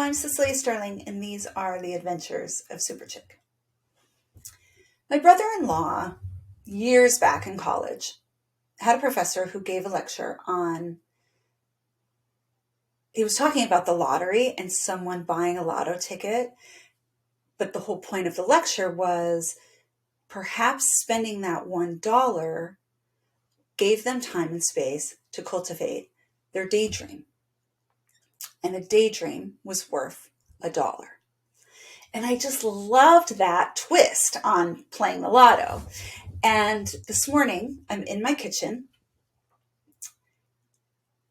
I'm Cecelia Sterling, and these are the adventures of Super Chick. My brother-in-law, years back in college, had a professor who gave a lecture on, he was talking about the lottery and someone buying a lotto ticket, but the whole point of the lecture was perhaps spending that $1 gave them time and space to cultivate their daydream. And a daydream was worth $1. And I just loved that twist on playing the lotto. And this morning, I'm in my kitchen,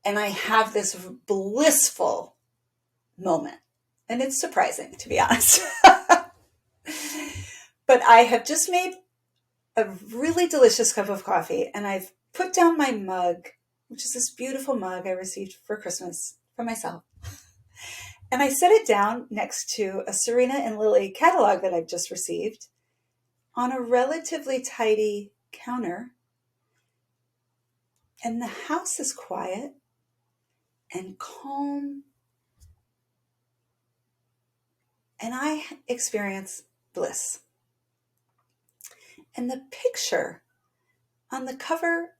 and I have this blissful moment. And it's surprising, to be honest. But I have just made a really delicious cup of coffee, and I've put down my mug, which is this beautiful mug I received for Christmas from myself. And I set it down next to a Serena and Lily catalog that I've just received on a relatively tidy counter. And the house is quiet and calm. And I experience bliss. And the picture on the cover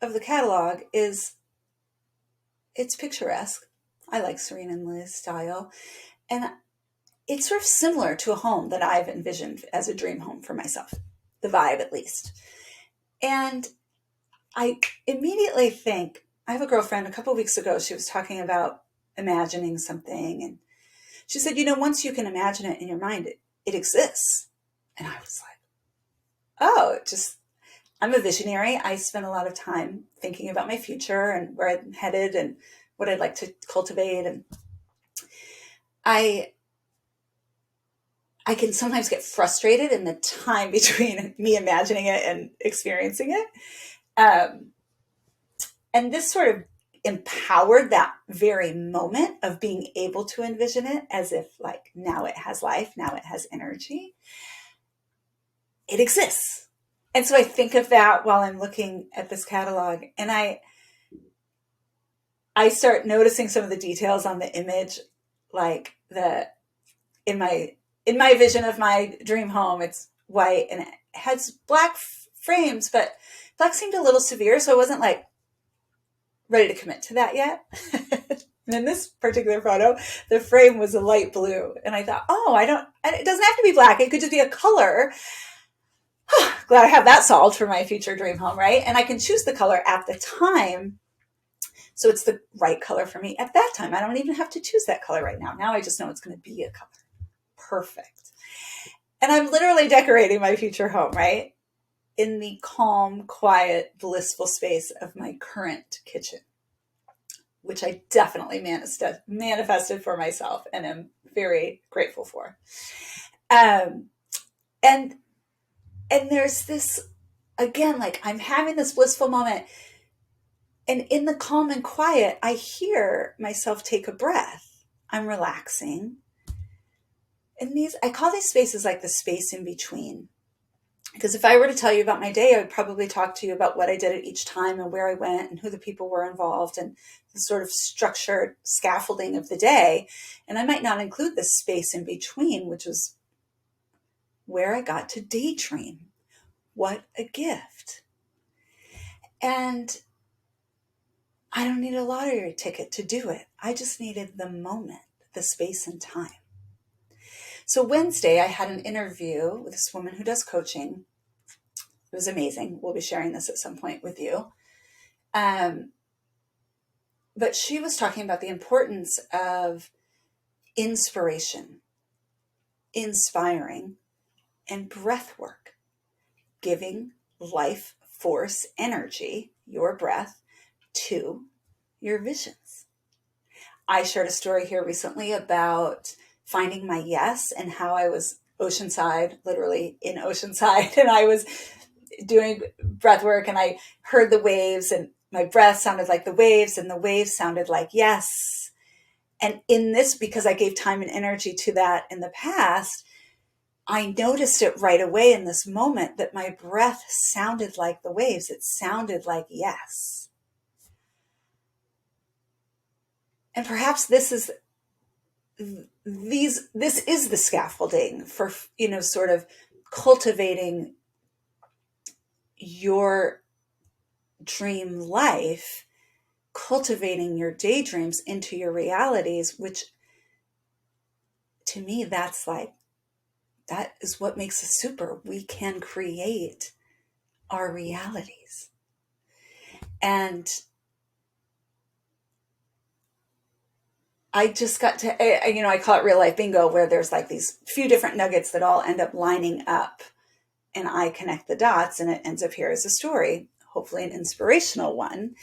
of the catalog it's picturesque. I like Serena and Lily's style. And it's sort of similar to a home that I've envisioned as a dream home for myself, the vibe at least. And I immediately think, I have a girlfriend a couple of weeks ago, she was talking about imagining something. And she said, once you can imagine it in your mind, it exists. And I was like, I'm a visionary. I spend a lot of time thinking about my future and where I'm headed and what I'd like to cultivate. And I can sometimes get frustrated in the time between me imagining it and experiencing it. And this sort of empowered that very moment of being able to envision it as if like now it has life, now it has energy. It exists. And so I think of that while I'm looking at this catalog, and I start noticing some of the details on the image, like in my vision of my dream home, it's white and it has black frames, but black seemed a little severe. So I wasn't like ready to commit to that yet. And in this particular photo, the frame was a light blue. And I thought, it doesn't have to be black. It could just be a color. Glad I have that solved for my future dream home, right? And I can choose the color at the time. So it's the right color for me at that time. I don't even have to choose that color right now. Now I just know it's going to be a color. Perfect. And I'm literally decorating my future home, right? In the calm, quiet, blissful space of my current kitchen, which I definitely manifested for myself and am very grateful for. And there's this, again, like I'm having this blissful moment, and in the calm and quiet, I hear myself take a breath. I'm relaxing. And I call these spaces like the space in between. Because if I were to tell you about my day, I would probably talk to you about what I did at each time and where I went and who the people were involved and the sort of structured scaffolding of the day. And I might not include this space in between, which was where I got to daydream. What a gift. And I don't need a lottery ticket to do it. I just needed the moment, the space and time. So Wednesday, I had an interview with this woman who does coaching. It was amazing. We'll be sharing this at some point with you. But she was talking about the importance of inspiration, inspiring, and breath work, giving life force, energy, your breath, to your visions. I shared a story here recently about finding my yes and how I was Oceanside, literally in Oceanside, and I was doing breath work and I heard the waves and my breath sounded like the waves and the waves sounded like yes. And in this, because I gave time and energy to that in the past, I noticed it right away in this moment that my breath sounded like the waves. It sounded like yes. And perhaps this is this is the scaffolding for, sort of cultivating your dream life, cultivating your daydreams into your realities, which to me, that is what makes us super. We can create our realities. And I just got to, I call it real life bingo, where there's like these few different nuggets that all end up lining up, and I connect the dots, and it ends up here as a story, hopefully an inspirational one.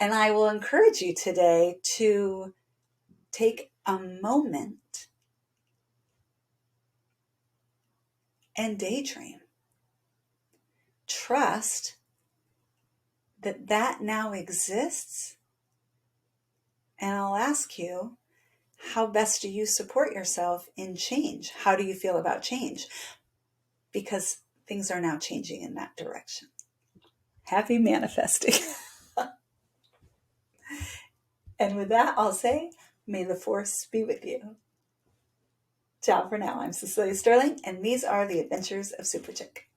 And I will encourage you today to take a moment and daydream. Trust that that now exists. And I'll ask you, how best do you support yourself in change? How do you feel about change? Because things are now changing in that direction. Happy manifesting. And with that, I'll say, may the force be with you. Ciao for now. I'm Cecelia Sterling, and these are the adventures of Super Chick.